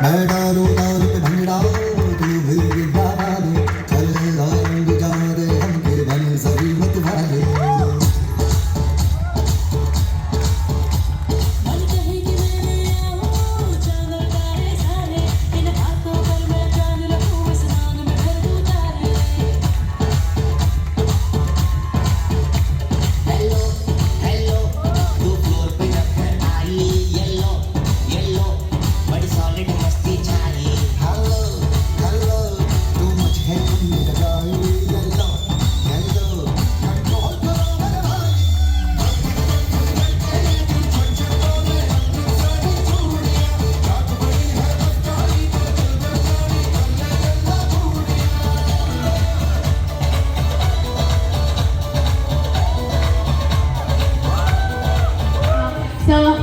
मैं डालूं तार पे भंगड़ा तू भी डाला दे चल रंग जा दे हमके बन सभी मत वाले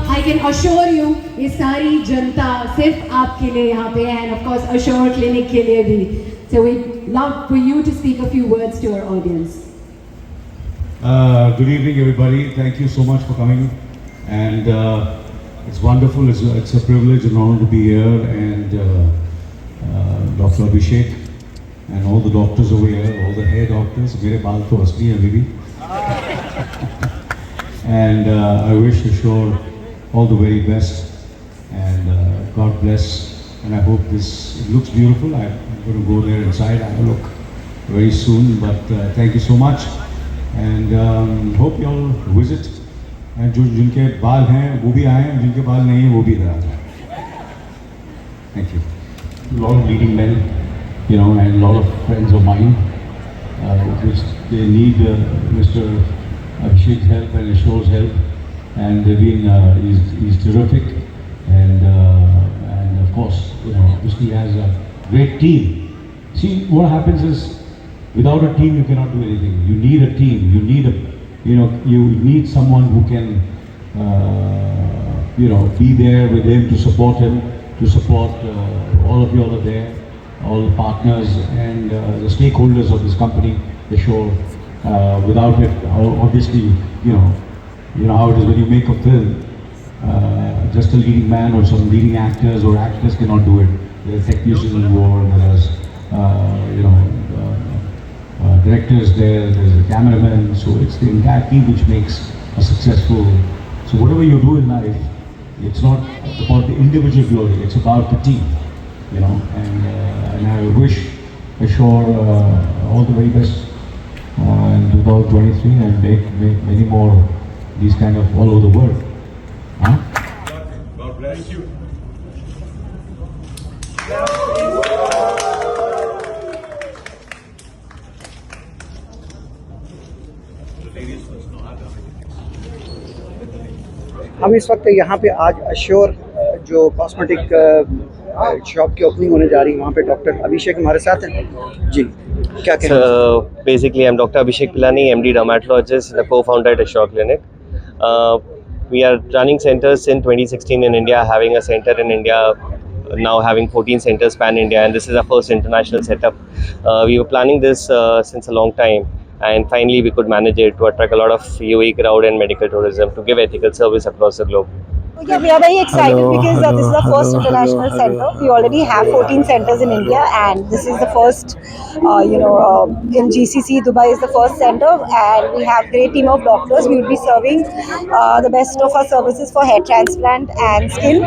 I can assure you, ये सारी जनता सिर्फ आपके लिए यहाँ पे है, and of course Assure Clinic के लिए भी. So we'd love for you to speak a few words to our audience. Good evening, everybody. Thank you so much for coming, and it's wonderful. It's a privilege and honor to be here, and Dr. Abhishek and all the doctors over here, all the hair doctors. मेरे बाल तो असली हैं अभी भी. And I wish Ashore all the very best, and God bless, and I hope this looks beautiful. I'm going to go there inside, I will look very soon, but thank you so much, and hope you all visit, and जिनके बाल हैं वो भी आएँ, जिनके बाल नहीं हैं वो भी इधर आ जाएँ. Thank you. A lot of leading men, you know, and a lot of friends of mine, they need Mr. Abhishek's help and Ashore's help, and they've been, he's terrific, and of course, you know, obviously he has a great team. See, what happens is, without a team you cannot do anything. You need a team, you need someone who can, be there with him, to support all of you all are there, all the partners and the stakeholders of this company, Ashore. Without it, obviously, you know how it is when you make a film. Just a leading man or some leading actors or actors cannot do it. There are technicians involved, there's directors there, there's a cameraman. So it's the entire team which makes a successful. So whatever you do in life, it's not about the individual glory. It's about the team, you know. And I wish Ashore all the very best. In 2023 and make many more these kind of all over the world. Huh? God bless you. हम इस वक्त यहाँ पे आज assure जो cosmetic shop की opening होने जा रही है, वहाँ पे डॉक्टर अभिषेक हमारे साथ हैं जी. क्या कहना? So basically, I'm Dr. Abhishek Pilani, MD Dermatologist, and a co-founder at Ashore Clinic. We are running centers since 2016 in India, having a center in India, now having 14 centers pan-India, and this is our first international setup. We were planning this since a long time, and finally we could manage it to attract a lot of UAE crowd and medical tourism to give ethical service across the globe. Yeah, we are very excited because this is the first international center. We already have 14 centers in India, and this is the first, in GCC, Dubai is the first center, and we have great team of doctors. We will be serving the best of our services for hair transplant and skin.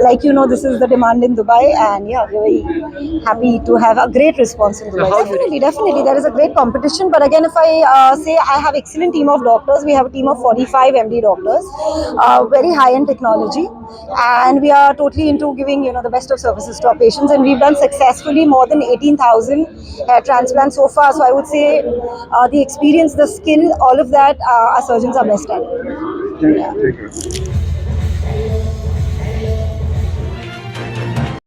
Like this is the demand in Dubai, and yeah, we're very happy to have a great response in Dubai. Definitely, there is a great competition. But again, if I say I have excellent team of doctors, we have a team of 45 MD doctors, very high-end technology. And we are totally into giving the best of services to our patients, and we've done successfully more than 18,000 hair transplants so far. So I would say the experience, the skill, all of that, our surgeons are best at. Thank you.